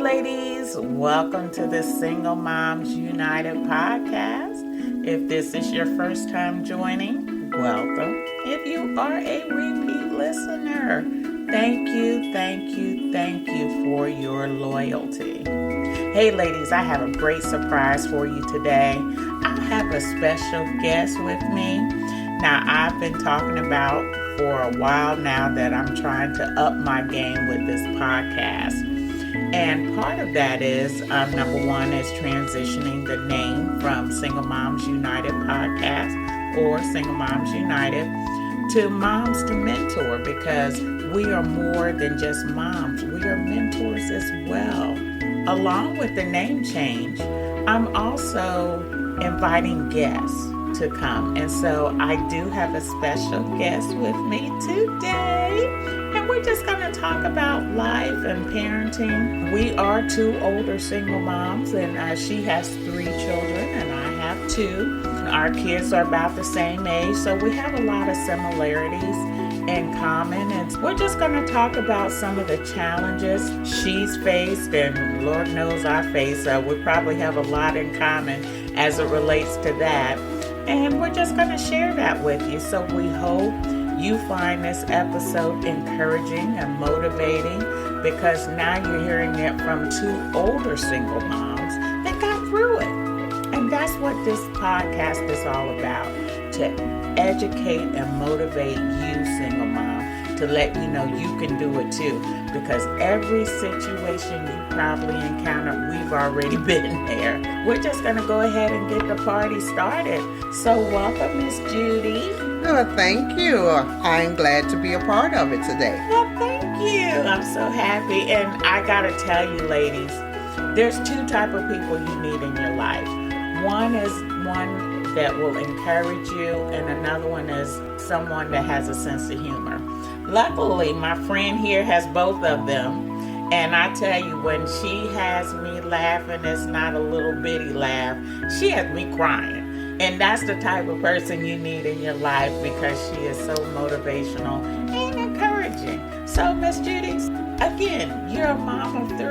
ladies. Welcome to the Single Moms United podcast. If this is your first time joining, welcome. If you are a repeat listener, thank you for your loyalty. Hey, ladies, I have a great surprise for you today. I have a special guest with me. Now, I've been talking about for a while now that I'm trying to up my game with this podcast. And part of that is, number one, is transitioning the name from Single Moms United podcast or Single Moms United to Mom2Mentor, because we are more than just moms. We are mentors as well. Along with the name change, I'm also inviting guests to come. And so I do have a special guest with me today. And we're just going to talk about life and parenting. We are two older single moms, and she has 3 children and I have 2. Our kids are about the same age, so we have a lot of similarities in common. And we're just going to talk about some of the challenges she's faced, and Lord knows I face. We probably have a lot in common as it relates to that. And we're just going to share that with you. So we hope you find this episode encouraging and motivating, because now you're hearing it from 2 older single moms that got through it. And that's what this podcast is all about, to educate and motivate you, single mom, to let you know you can do it too. Because every situation you probably encountered, we've already been there. We're just going to go ahead and get the party started. So welcome, Miss Judy. Oh, thank you. I'm glad to be a part of it today. Well, thank you. I'm so happy. And I got to tell you, ladies, there's 2 type of people you need in your life. One is one that will encourage you, and another one is someone that has a sense of humor. Luckily, my friend here has both of them. And I tell you, when she has me laughing, it's not a little bitty laugh. She has me crying. And that's the type of person you need in your life, because she is so motivational and encouraging. So, Miss Judy, again, you're a mom of 3.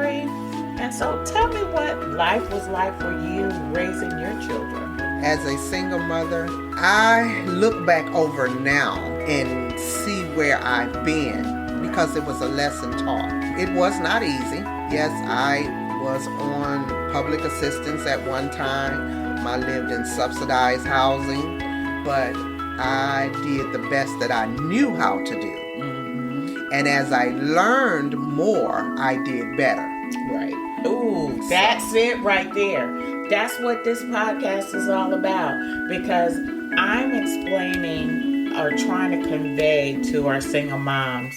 And so tell me what life was like for you raising your children. As a single mother, I look back over now and see where I've been, because it was a lesson taught. It was not easy. Yes, I was on public assistance at one time. I lived in subsidized housing, but I did the best that I knew how to do. Mm-hmm. And as I learned more, I did better. Right. Ooh, that's it right there. That's what this podcast is all about, because I'm explaining or trying to convey to our single moms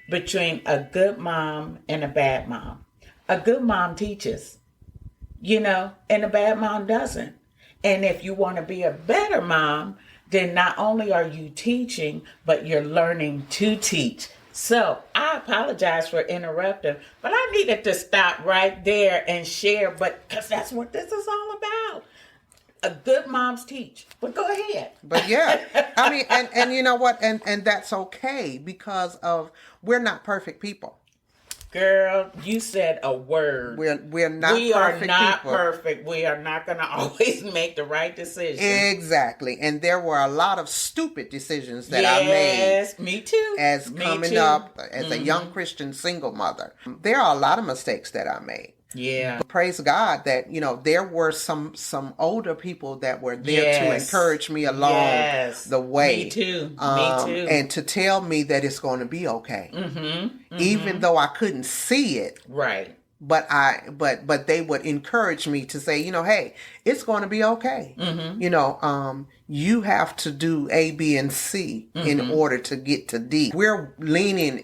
between a good mom and a bad mom. A good mom teaches, and a bad mom doesn't. And if you want to be a better mom, then not only are you teaching, but you're learning to teach. So I apologize for interrupting, but I needed to stop right there and share, because that's what this is all about. A good moms teach. But go ahead. But yeah, I mean, and you know what? And that's okay, because we're not perfect people. Girl, you said a word. We're not perfect people. We are not perfect. We are not going to always make the right decision. Exactly. And there were a lot of stupid decisions that I made. Yes, me too. As up as a young Christian single mother. There are a lot of mistakes that I made. Yeah. But praise God that, there were some older people that were there to encourage me along the way. Me too. And to tell me that it's going to be okay. Mm-hmm. Mm-hmm. Even though I couldn't see it. Right. But they would encourage me to say, hey, it's going to be okay. Mm-hmm. You have to do A, B, and C in order to get to D. We're leaning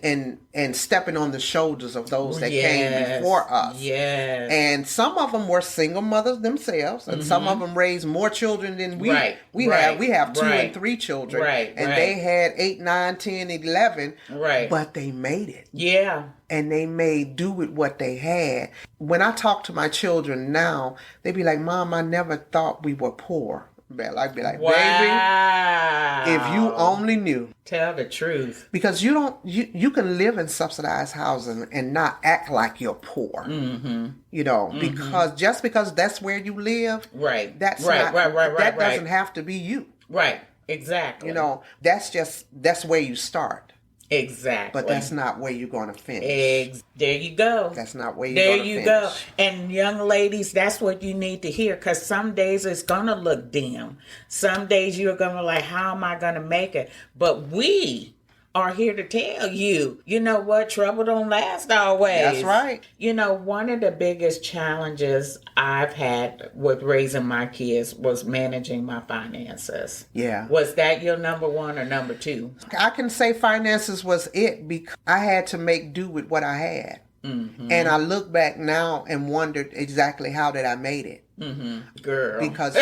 and stepping on the shoulders of those that came before us. Yes. And some of them were single mothers themselves, and some of them raised more children than we have. We have 2 and 3 children. Right. And they had 8, 9, 10, 11. Right. But they made it. Yeah. And they made do with what they had. When I talk to my children now, they be like, Mom, I never thought we were poor. I'd be like, baby, Wow. if you only knew. Tell the truth. Because you can live in subsidized housing and not act like you're poor. Mm-hmm. You know, because just because that's where you live, Right. That's right, not, right. that doesn't have to be you. Right. Exactly. You know, that's where you start. Exactly. But that's not where you're going to finish. There you go. That's not where you're going to finish. There you go. And young ladies, that's what you need to hear, because some days it's going to look dim. Some days you're going to be like, how am I going to make it? But we are here to tell you, you know what? Trouble don't last always. That's right. You know, one of the biggest challenges I've had with raising my kids was managing my finances. Yeah. Was that your number one or number two? I can say finances was it because I had to make do with what I had. Mm-hmm. And I look back now and wondered exactly how did I made it. Mm-hmm. Girl. Because,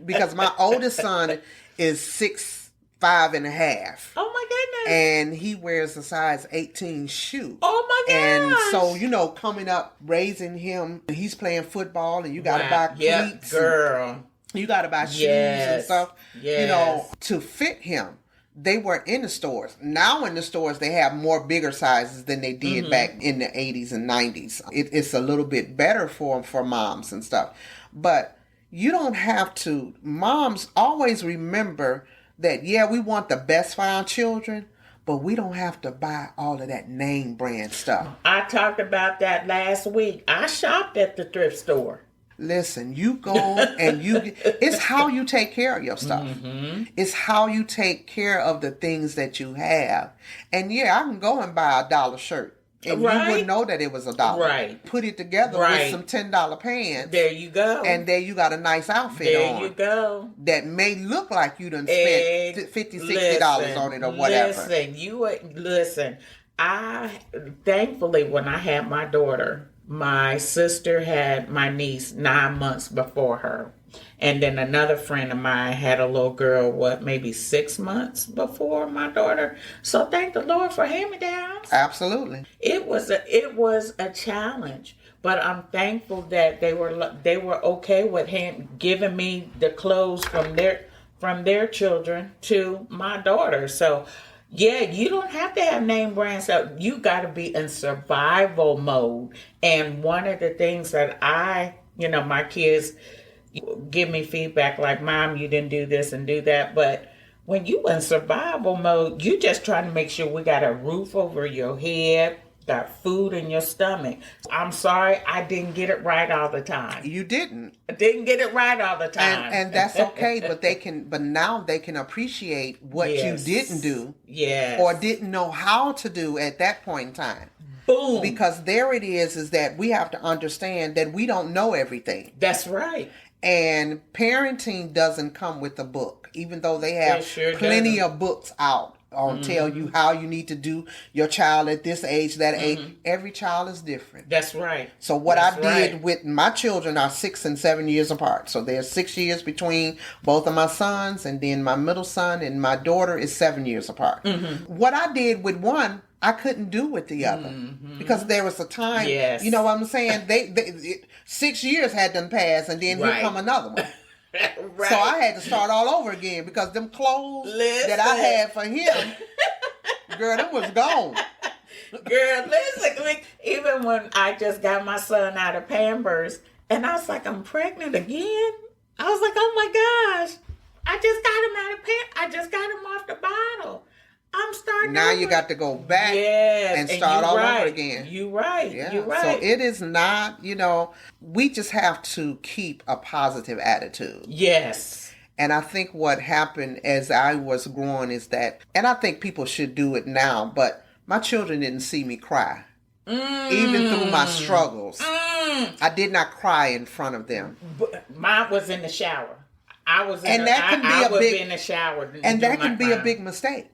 because my oldest son is 6'5.5". Oh my goodness. And he wears a size 18 shoe. Oh my gosh. And so, coming up, raising him, he's playing football and you got to buy cleats. Girl. You got to buy shoes and stuff, to fit him. They weren't in the stores. Now in the stores, they have more bigger sizes than they did back in the 80s and 90s. It's a little bit better for moms and stuff. But you don't have to. Moms always remember that, we want the best for our children, but we don't have to buy all of that name brand stuff. I talked about that last week. I shopped at the thrift store. Listen, you go and it's how you take care of your stuff. Mm-hmm. It's how you take care of the things that you have. And I can go and buy $1 shirt. And you wouldn't know that it was $1. Right. Put it together with some $10 pants. There you go. And there you got a nice outfit on. There you go. That may look like you done spent $50, $60 on it or whatever. Listen. Thankfully, when I had my daughter, my sister had my niece 9 months before her. And then another friend of mine had a little girl, maybe 6 months before my daughter. So thank the Lord for hand-me-downs. Absolutely. It was a challenge, but I'm thankful that they were okay with him giving me the clothes from their children to my daughter. So you don't have to have name brand stuff. You got to be in survival mode. And one of the things that my kids give me feedback like, Mom, you didn't do this and do that. But when you in survival mode, you just trying to make sure we got a roof over your head, got food in your stomach. I'm sorry, I didn't get it right all the time. You didn't. I didn't get it right all the time. And that's okay, but now they can appreciate what you didn't do. Yes. Or didn't know how to do at that point in time. Boom. Because there it is that we have to understand that we don't know everything. That's right. And parenting doesn't come with a book, even though they have plenty of books out on tell you how you need to do your child at this age, that age. Every child is different. That's right. So what I did with my children are 6 and 7 years apart. So there's 6 years between both of my sons, and then my middle son and my daughter is 7 years apart. What I did with one, I couldn't do with the other because there was a time, you know what I'm saying? They 6 years had done passed, and then here come another one. So I had to start all over again because them clothes that I had for him, girl, them was gone. Girl, listen, even when I just got my son out of Pampers, and I was like, I'm pregnant again. I was like, oh my gosh, I just got him out of Pampers. I just got him off the bottle. I'm starting now over. You got to go back and start all over again. You're right. Yeah. You're right. So it is not, we just have to keep a positive attitude. Yes. And I think what happened as I was growing is that, and I think people should do it now, but my children didn't see me cry. Even through my struggles. I did not cry in front of them. Mine was in the shower. I was in the shower. And that can be a big mistake.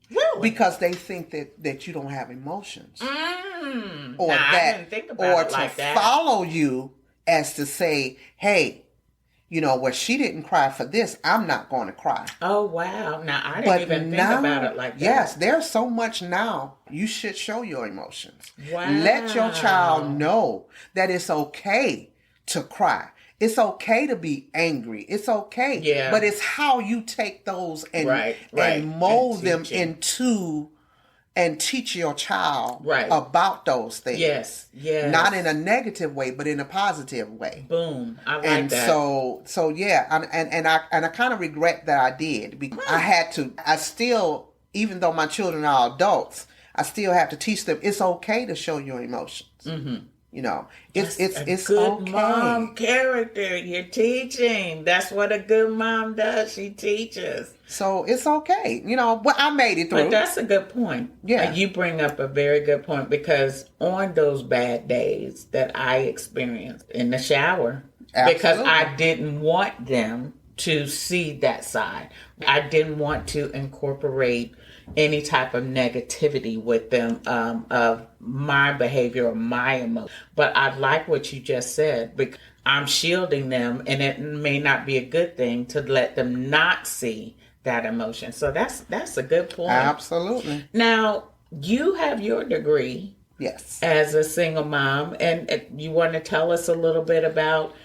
Really? Because they think that you don't have emotions. Or I didn't think about it like that. Follow you as to say, hey, well, she didn't cry for this, I'm not going to cry. Oh, wow. Now, I didn't even think about it like that. Yes, there's so much now. You should show your emotions. Wow. Let your child know that it's okay to cry. It's okay to be angry. It's okay. Yeah. But it's how you take those and Right. and mold And them teaching. into and teach your child Right. about those things. Yes. Not in a negative way, but in a positive way. Boom. I like And that. so yeah, and I kind of regret that I did, because I still, even though my children are adults, I still have to teach them it's okay to show your emotions. Mm-hmm. You know, it's good okay. Mom character. You're teaching. That's what a good mom does. She teaches. So it's okay. You know, but I made it through. But that's a good point. Yeah. You bring up a very good point, because on those bad days that I experienced in the shower, because I didn't want them to see that side. I didn't want to incorporate any type of negativity with them of my behavior or my emotion. But I like what you just said, because I'm shielding them, and it may not be a good thing to let them not see that emotion. So that's a good point. Absolutely. Now, you have your degree. Yes. As a single mom, and you want to tell us a little bit about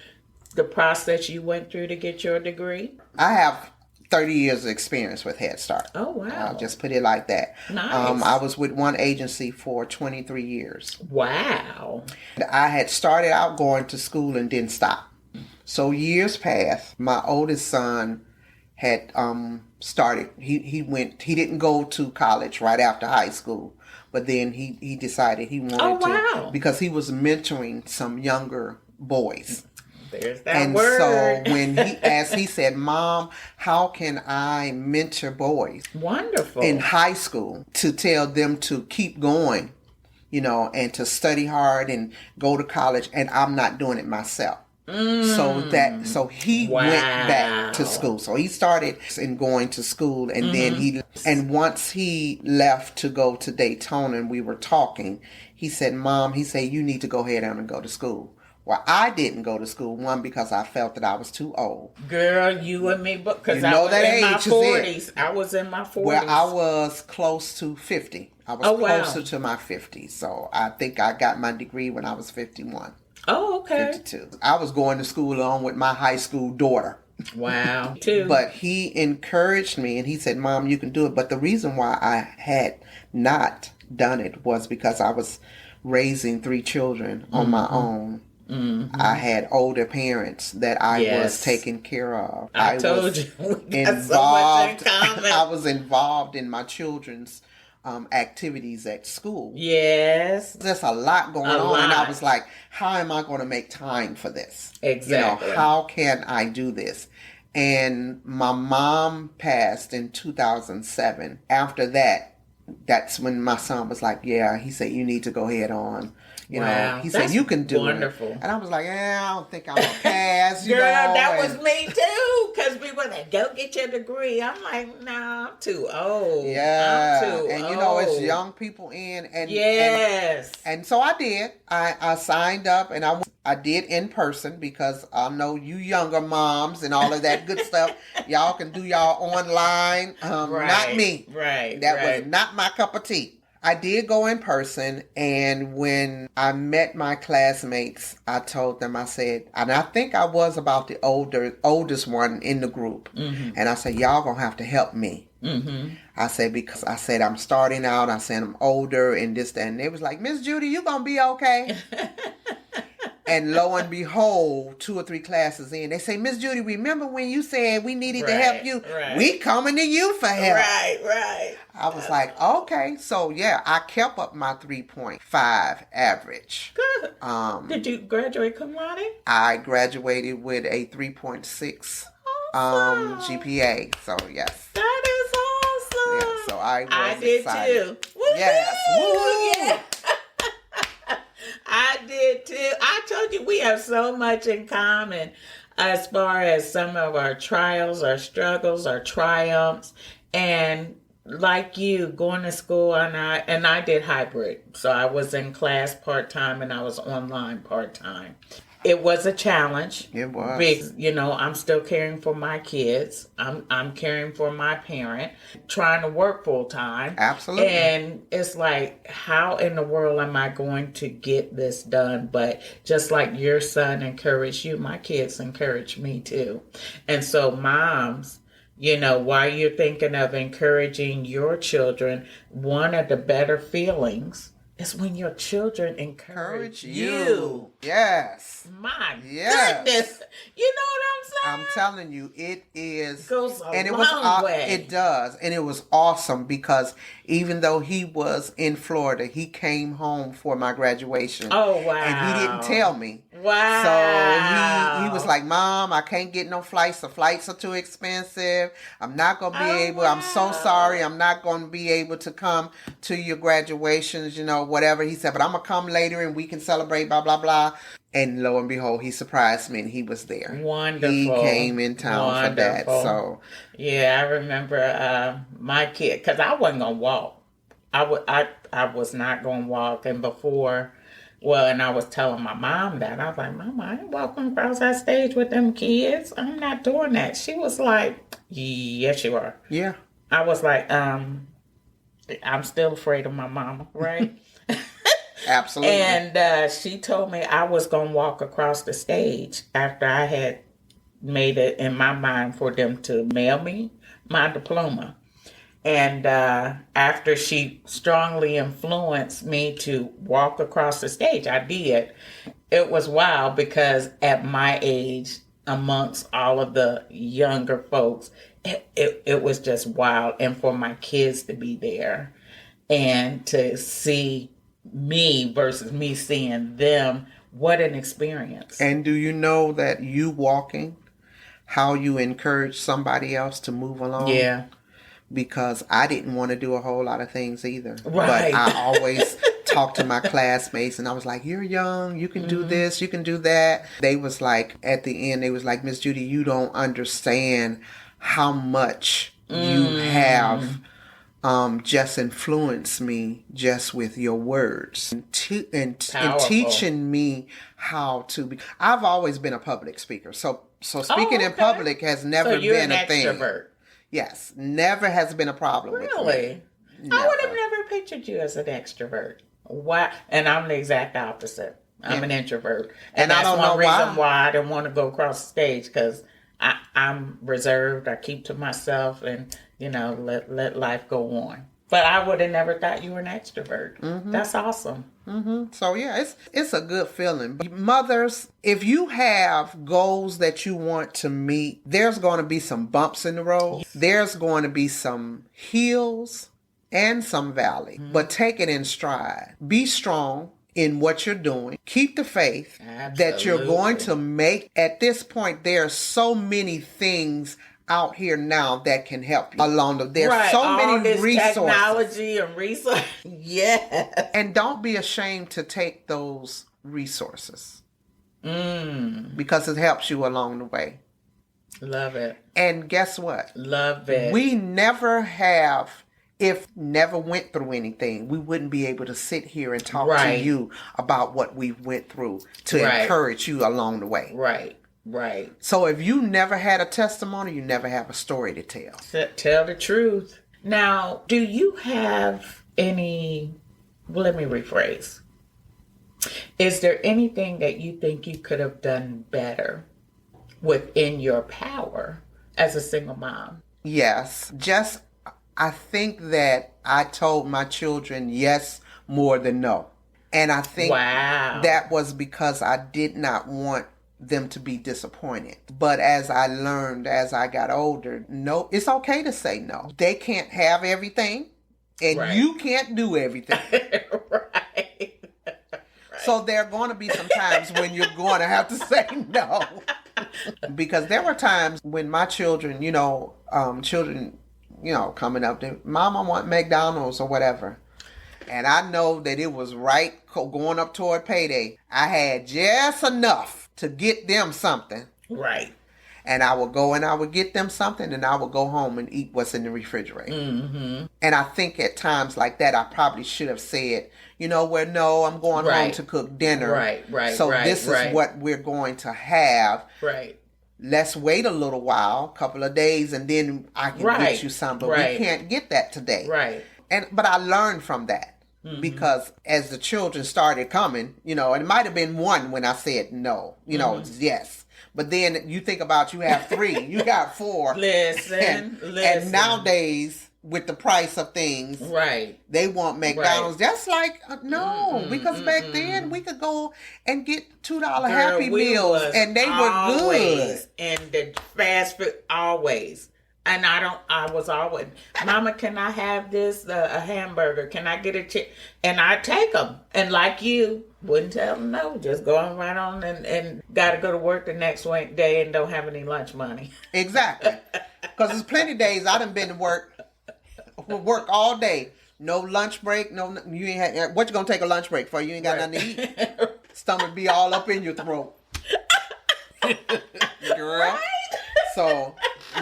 the process you went through to get your degree? I have 30 years of experience with Head Start. Oh, wow. I'll just put it like that. Nice. I was with one agency for 23 years. Wow. I had started out going to school and didn't stop. So years passed. My oldest son had started. He didn't go to college right after high school, but then he decided he wanted to, because he was mentoring some younger boys. There's that and word. So when he said, "Mom, how can I mentor boys?" Wonderful. In high school, to tell them to keep going, you know, and to study hard and go to college, and I'm not doing it myself. So he went back to school. So he started in going to school, and then once he left to go to Daytona, and we were talking, he said, "Mom," he said, "you need to go ahead and go to school." Well, I didn't go to school, one, because I felt that I was too old. Girl, you and me, because you know I was in my 40s. I was in my 40s. Well, I was close to 50. I was closer to my 50s. So I think I got my degree when I was 51. Oh, okay. 52. I was going to school along with my high school daughter. Wow. Too. But he encouraged me, and he said, "Mom, you can do it." But the reason why I had not done it was because I was raising 3 children on my own. Mm-hmm. I had older parents that I was taking care of. I told you, we got so much in common. I was involved in my children's activities at school. Yes. There's a lot going on. And I was like, how am I going to make time for this? Exactly. You know, how can I do this? And my mom passed in 2007. After that, that's when my son was like, yeah, he said, "You need to go ahead on." You know, he said, "You can do wonderful. it." And I was like, I don't think I'm going to pass. Girl, that was me too. Because people were like, "Go get your degree." I'm like, "No, I'm too old." Yeah. I'm too old. You know, it's young people in. And yes. And so I did. I signed up, and I did in person, because I know you younger moms and all of that good stuff. Y'all can do y'all online. Not me. Right. That was not my cup of tea. I did go in person, and when I met my classmates, I told them, I said, and I think I was about the oldest one in the group. Mm-hmm. And I said, "Y'all gonna have to help me." Mm-hmm. I said, because I said, I'm starting out. I said, I'm older and this, that. And they was like, "Miss Judy, you gonna be okay?" And lo and behold, 2 or 3 classes in, they say, "Miss Judy, remember when you said we needed to help you? Right. We coming to you for help." Right. I was like, okay. So, yeah, I kept up my 3.5 average. Good. Did you graduate cum laude? I graduated with a 3.6 GPA. So, yes. That is awesome. Yeah, so I did excited. Too. Woo-hoo! Yes. Woo! Yeah. I did too. I told you we have so much in common as far as some of our trials, our struggles, our triumphs. And like you, going to school, and I did hybrid. So I was in class part-time and I was online part-time. It was a challenge. It was. Big, I'm still caring for my kids. I'm caring for my parent, trying to work full time. Absolutely. And it's like, how in the world am I going to get this done? But just like your son encouraged you, my kids encourage me too. And so moms, while you're thinking of encouraging your children, one of the better feelings is when your children encourage you. Yes. My Yes. goodness. You know what I'm saying? I'm telling you, it is. Goes a and it long way. It does. And it was awesome because even though he was in Florida, he came home for my graduation. Oh, wow. And he didn't tell me. Wow. So he was like, Mom, I can't get no flights. The flights are too expensive. I'm not going to be able. Wow. I'm so sorry. I'm not going to be able to come to your graduations, whatever. He said, but I'm going to come later and we can celebrate, blah, blah, blah. And lo and behold, he surprised me and he was there. Wonderful. He came in town for that. So yeah, I remember my kid, because I wasn't going to walk. I was not going to walk. And before, and I was telling my mom that. I was like, Mama, I ain't walking across that stage with them kids. I'm not doing that. She was like, yes, you are. Yeah. I was like, I'm still afraid of my mama, right? Absolutely. And she told me I was going to walk across the stage after I had made it in my mind for them to mail me my diploma. And after she strongly influenced me to walk across the stage, I did. It was wild because at my age, amongst all of the younger folks, it was just wild. And for my kids to be there and to see me versus me seeing them, what an experience. And do you know that you walking, how you encourage somebody else to move along? Yeah. Because I didn't want to do a whole lot of things either. Right. But I always talked to my classmates and I was like, you're young, you can do this, you can do that. They was like, at the end, they was like, Miss Judy, you don't understand how much you have just influenced me just with your words and teaching me how to be. I've always been a public speaker. So speaking in public has never been a thing. Extrovert. Yes, never has been a problem with me. Really? Never. I would have never pictured you as an extrovert. Why? And I'm the exact opposite. I'm an introvert. And that's I don't one know reason why I didn't want to go across the stage, because I'm reserved. I keep to myself and, let life go on. But I would have never thought you were an extrovert. Mm-hmm. That's awesome. Mm-hmm. So yeah, it's a good feeling. But mothers, if you have goals that you want to meet, there's going to be some bumps in the road. Yes. There's going to be some hills and some valley. Mm-hmm. But take it in stride. Be strong in what you're doing. Keep the faith that you're going to make. At this point, there are so many things out here now that can help you along the. There's so many resources, technology and resources. Yes. And don't be ashamed to take those resources because it helps you along the way. Love it. And guess what? Love it. We never went through anything, we wouldn't be able to sit here and talk to you about what we went through to encourage you along the way. Right. So if you never had a testimony, you never have a story to tell. Tell the truth. Now, do you have any, let me rephrase. Is there anything that you think you could have done better within your power as a single mom? Yes. I think that I told my children yes more than no. And I think that was because I did not want them to be disappointed. But as I learned, as I got older, no, it's okay to say no. They can't have everything and you can't do everything. Right. So there are going to be some times when you're going to have to say no. Because there were times when my children, coming up to, Mom, I want McDonald's or whatever. And I know that it was going up toward payday. I had just enough to get them something. Right. And I would go and I would get them something, and I would go home and eat what's in the refrigerator. Mm-hmm. And I think at times like that, I probably should have said, no, I'm going home to cook dinner. Right. So this is what we're going to have. Right. Let's wait a little while, a couple of days, and then I can get you some. But we can't get that today. Right. But I learned from that. Mm-hmm. Because as the children started coming, and it might have been one when I said no, yes. But then you think about, you have 3, you got 4. Listen. And nowadays, with the price of things, they want McDonald's. That's like, no, because back then we could go and get $2 Happy Meals, and they were good. And the fast food, always. And I was always, Mama, can I have this, a hamburger? Can I get a chicken? And I take them. And like you, wouldn't tell them no. Just going right on and got to go to work the next day and don't have any lunch money. Exactly. Because there's plenty of days I done been to work all day. No lunch break. No, you ain't had, what you going to take a lunch break for? You ain't got nothing to eat. Stomach be all up in your throat. Girl. Right? So...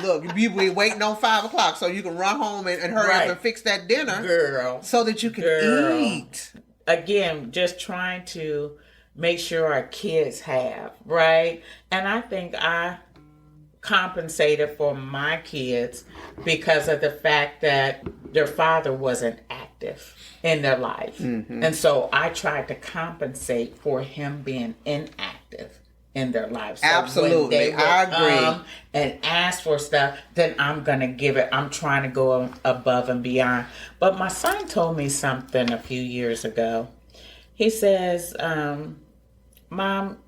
Look, we waiting on 5 o'clock so you can run home and hurry up and fix that dinner, girl, so that you can eat. Again, just trying to make sure our kids have, right? And I think I compensated for my kids because of the fact that their father wasn't active in their life. Mm-hmm. And so I tried to compensate for him being inactive in their lives. So absolutely, I agree. And ask for stuff, then I'm gonna give it. I'm trying to go above and beyond. But my son told me something a few years ago. He says, "Mom,"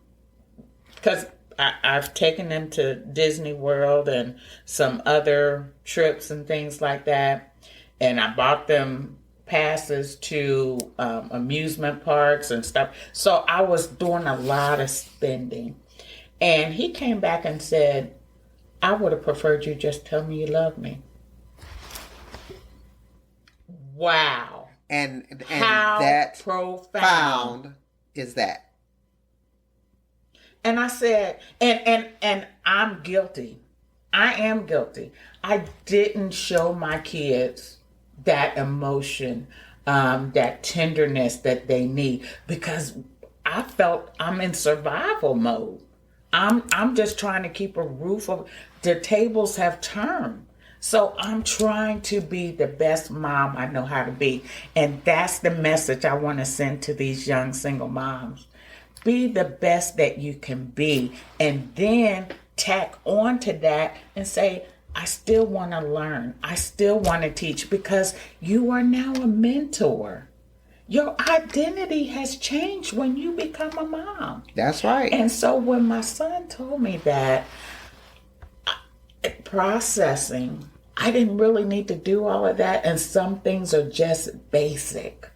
because I've taken them to Disney World and some other trips and things like that, and I bought them passes to amusement parks and stuff. So I was doing a lot of spending. And he came back and said, I would have preferred you just tell me you love me. Wow. And how that profound is that. And I said, and I'm guilty. I am guilty. I didn't show my kids that emotion, that tenderness that they need, because I felt I'm in survival mode. I'm just trying to keep a roof over. The tables have turned. So I'm trying to be the best mom I know how to be. And that's the message I want to send to these young single moms. Be the best that you can be. And then tack on to that and say, I still want to learn. I still want to teach, because you are now a mentor. Your identity has changed when you become a mom. That's right. And so when my son told me that, processing, I didn't really need to do all of that. And some things are just basic.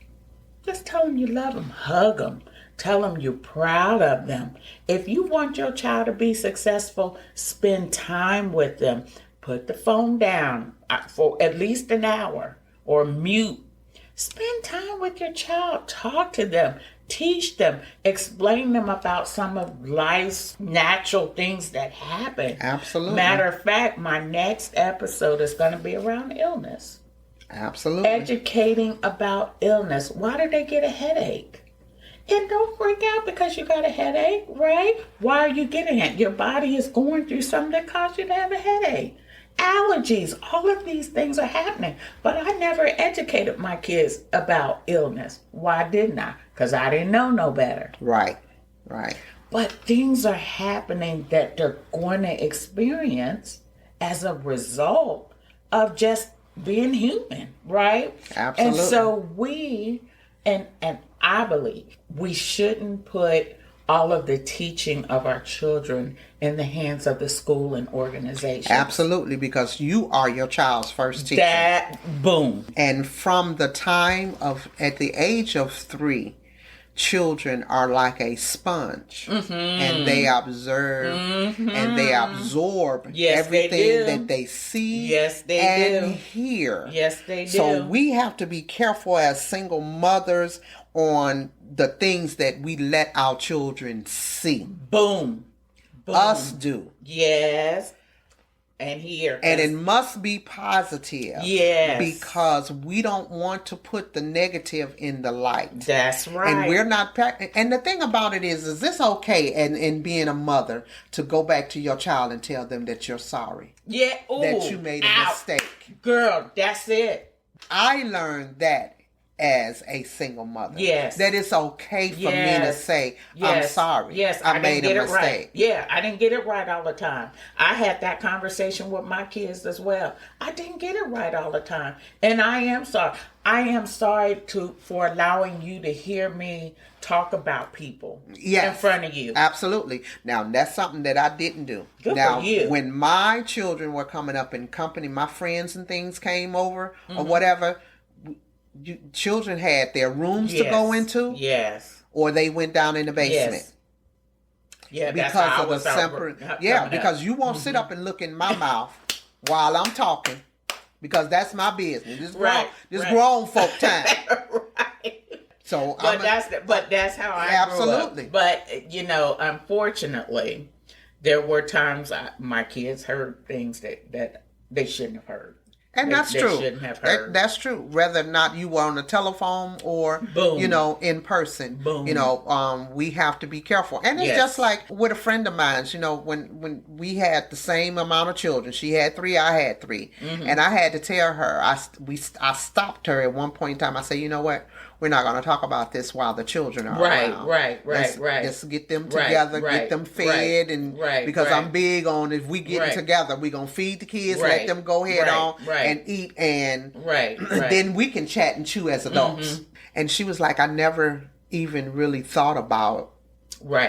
Just tell them you love them. Hug them. Tell them you're proud of them. If you want your child to be successful, spend time with them. Put the phone down for at least an hour, or mute. Spend time with your child. Talk to them. Teach them. Explain them about some of life's natural things that happen. Absolutely. Matter of fact, my next episode is going to be around illness. Absolutely. Educating about illness. Why do they get a headache? And don't freak out because you got a headache, right? Why are you getting it? Your body is going through something that caused you to have a headache. Allergies, all of these things are happening. But I never educated my kids about illness. Why didn't I? Because I didn't know no better. Right. But things are happening that they're going to experience as a result of just being human, right? Absolutely. And so we, and I believe we shouldn't put all of the teaching of our children in the hands of the school and organization. Absolutely, because you are your child's first teacher. That, boom. And from the time at the age of 3, children are like a sponge. Mm-hmm. And they observe and they absorb everything that they see and hear. Yes, they do. So we have to be careful as single mothers on the things that we let our children see. Boom. Boom. Us do. Yes. And here. And it must be positive. Yes. Because we don't want to put the negative in the light. That's right. And we're not. And the thing about it is this okay in being a mother to go back to your child and tell them that you're sorry? Yeah. Ooh, that you made a mistake. Girl, that's it. I learned that as a single mother. Yes. That it's okay for me to say, I'm sorry. Yes, I made a mistake. Right. Yeah, I didn't get it right all the time. I had that conversation with my kids as well. I didn't get it right all the time. And I am sorry. I am sorry for allowing you to hear me talk about people in front of you. Absolutely. Now, that's something that I didn't do. Good for you. When my children were coming up in company, my friends and things came over or whatever, children had their rooms to go into. Yes. Or they went down in the basement. Yes. Yeah, because of the simple. Yeah, because you won't sit up and look in my mouth while I'm talking, because that's my business. This grown folk time. Right. So, that's how I absolutely grew up. But unfortunately, there were times my kids heard things that they shouldn't have heard. And that's true. Shouldn't have heard. That's true. Whether or not you were on the telephone or, Boom. In person, Boom. we have to be careful. And it's just like with a friend of mine, when we had the same amount of children, she had 3, I had 3. Mm-hmm. And I had to tell her, I stopped her at one point in time. I said, you know what? We're not going to talk about this while the children are around. Right. Let's get them together, get them fed, because I'm big on if we get together, we're going to feed the kids, let them go ahead on and eat, and then we can chat and chew as adults. Mm-hmm. And she was like, I never even really thought about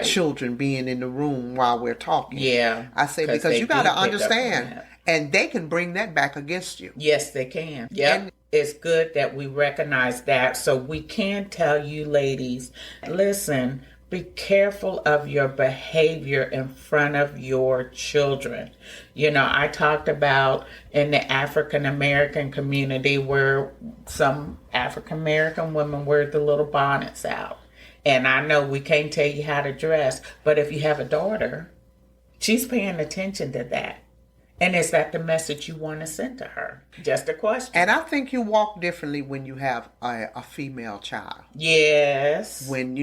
children being in the room while we're talking. Yeah. I say, because you got to understand, and they can bring that back against you. Yes, they can. Yeah. It's good that we recognize that, so we can tell you ladies, listen, be careful of your behavior in front of your children. I talked about in the African American community where some African American women wear the little bonnets out. And I know we can't tell you how to dress, but if you have a daughter, she's paying attention to that. And is that the message you want to send to her? Just a question. And I think you walk differently when you have a female child. Yes. When,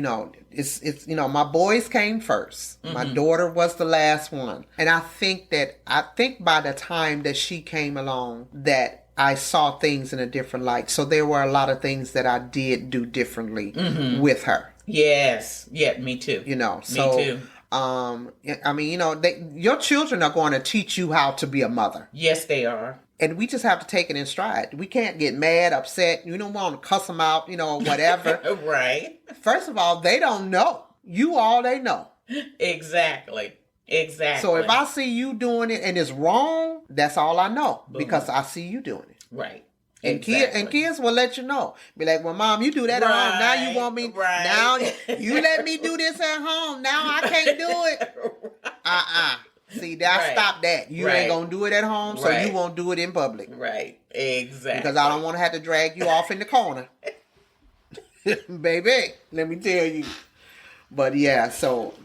it's my boys came first. Mm-hmm. My daughter was the last one. And I think by the time that she came along that I saw things in a different light. So there were a lot of things that I did do differently with her. Yes. Yeah, me too. Me too. Your children are going to teach you how to be a mother. Yes, they are. And we just have to take it in stride. We can't get mad, upset. You don't want to cuss them out, whatever. Right. First of all, they don't know. You all they know. Exactly. So if I see you doing it and it's wrong, that's all I know. Boom. Because I see you doing it. Right. And kids will let you know. Be like, well, Mom, you do that at home. Now you want me. Right. Now you let me do this at home. Now I can't do it. See, stop that. You ain't going to do it at home, so you won't do it in public. Right. Exactly. Because I don't want to have to drag you off in the corner. Baby, let me tell you. But yeah, so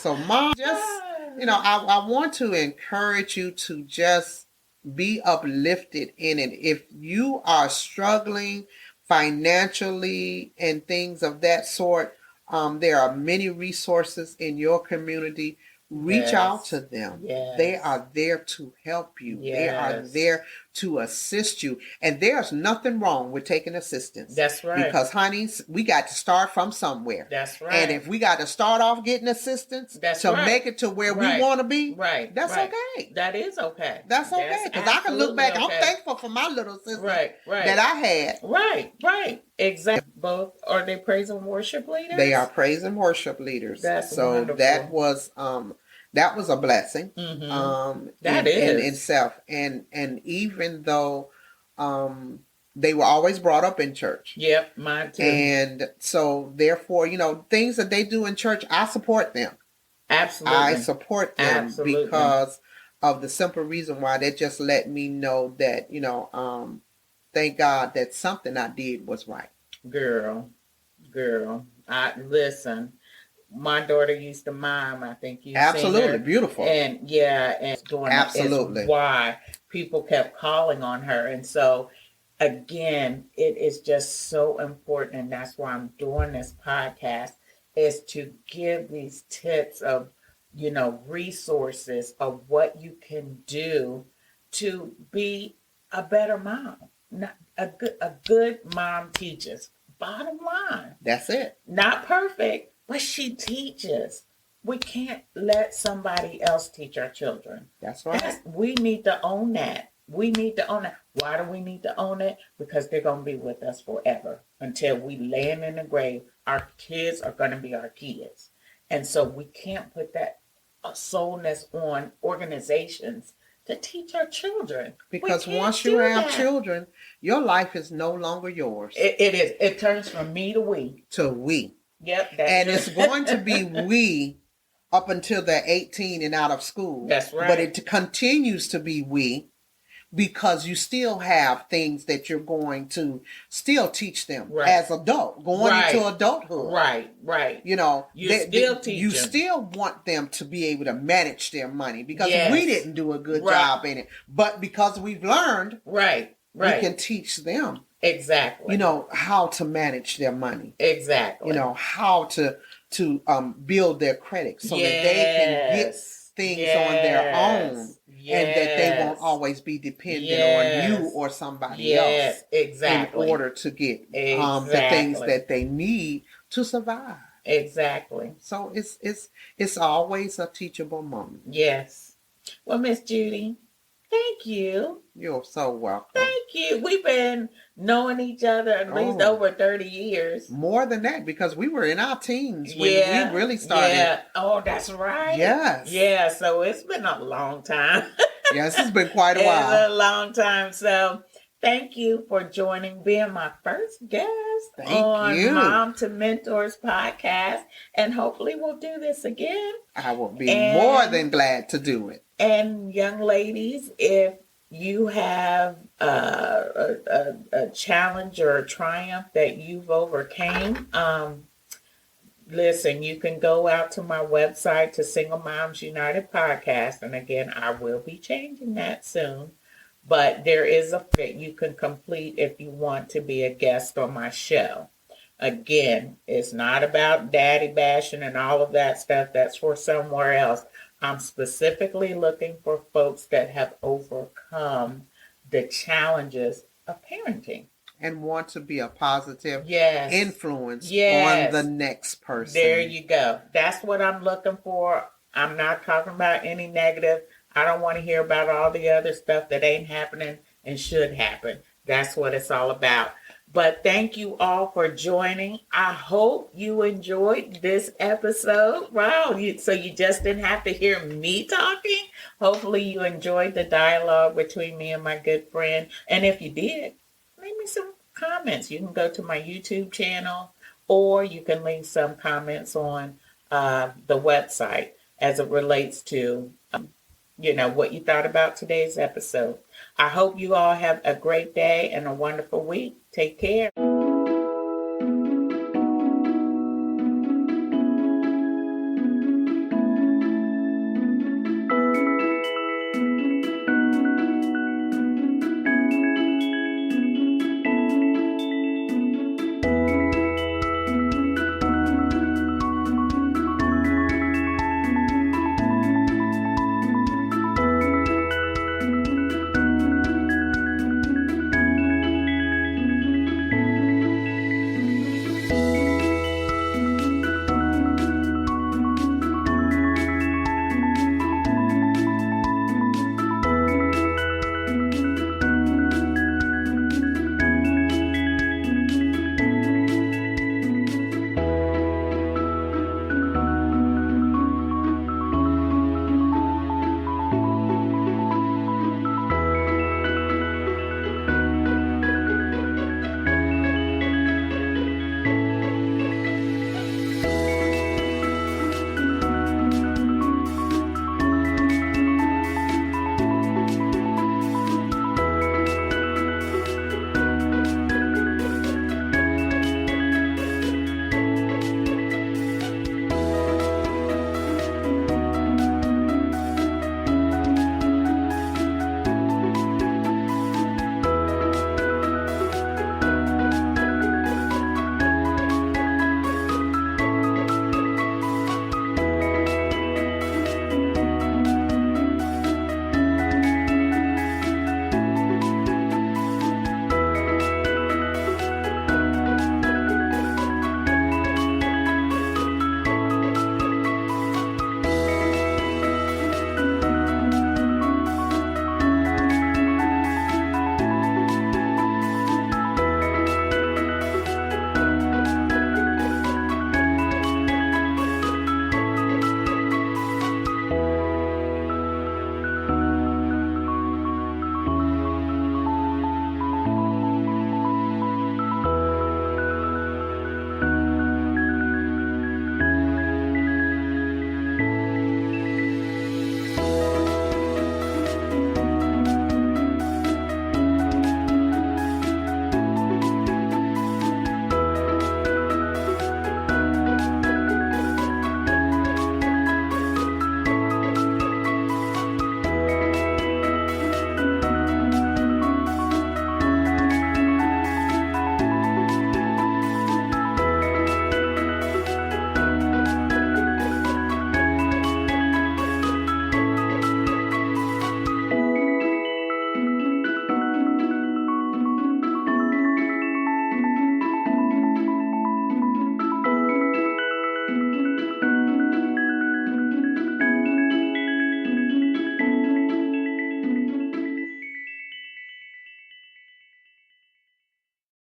Mom, just, I want to encourage you to just be uplifted in it. If you are struggling financially and things of that sort, there are many resources in your community. Reach out to them. Yes. They are there to help you. Yes. They are there to assist you. And there's nothing wrong with taking assistance. That's right. Because, honey, we got to start from somewhere. That's right. And if we got to start off getting assistance make it to where we want to be, that's okay. That is okay. That's okay. Because I can look back. Okay. I'm thankful for my little sister that I had. Right. Exactly. Both are they praise and worship leaders? They are praise and worship leaders. That's so wonderful. That was a blessing. Mm-hmm. In itself. And even though they were always brought up in church. Yep, mine too. And so therefore, things that they do in church, I support them. Absolutely. I support them because of the simple reason why they just let me know that, thank God that something I did was right. Girl, I listen. my daughter used to mime. I think you've seen Absolutely. her. Beautiful. And yeah, and doing that Absolutely. is why people kept calling on her. And so again, it is just so important, and that's why I'm doing this podcast, is to give these tips of, resources of what you can do to be a better mom. Not a good mom teaches. Bottom line. That's it. Not perfect, but she teaches. We can't let somebody else teach our children. That's right. We need to own that. We need to own it. Why do we need to own it? Because they're going to be with us forever. Until we land in the grave, our kids are going to be our kids. And so we can't put that soulness on organizations to teach our children. Because once you have children, your life is no longer yours. It is. It turns from me to we. To we. Yep. And it's going to be we up until they're 18 and out of school. That's right. But it continues to be we, because you still have things that you're going to still teach them as adult, going into adulthood. Right. You still want them to be able to manage their money, because we didn't do a good job in it. But because we've learned, we can teach them. Exactly. How to manage their money. Exactly. How to build their credit so that they can get things on their own. And that they won't always be dependent on you or somebody else in order to get the things that they need to survive. Exactly. So it's always a teachable moment. Yes. Well, Miss Judy, thank you. You're so welcome. Thank you. We've been knowing each other at least over 30 years. More than that, because we were in our teens when we really started. Yeah. Oh, that's right. Yes. Yeah, so it's been a long time. Yes, it's been quite a while. It's a long time. So thank you for being my first guest on Mom2Mentor's podcast. And hopefully we'll do this again. I will be more than glad to do it. And young ladies, if you have a challenge or a triumph that you've overcame, listen, you can go out to my website, to Single Moms United Podcast. And again, I will be changing that soon. But there is a fit you can complete if you want to be a guest on my show. Again, it's not about daddy bashing and all of that stuff. That's for somewhere else. I'm specifically looking for folks that have overcome the challenges of parenting. And want to be a positive influence on the next person. There you go. That's what I'm looking for. I'm not talking about any negative. I don't want to hear about all the other stuff that ain't happening and should happen. That's what it's all about. But thank you all for joining. I hope you enjoyed this episode. Wow, so you just didn't have to hear me talking. Hopefully you enjoyed the dialogue between me and my good friend. And if you did, leave me some comments. You can go to my YouTube channel, or you can leave some comments on the website as it relates to what you thought about today's episode. I hope you all have a great day and a wonderful week. Take care.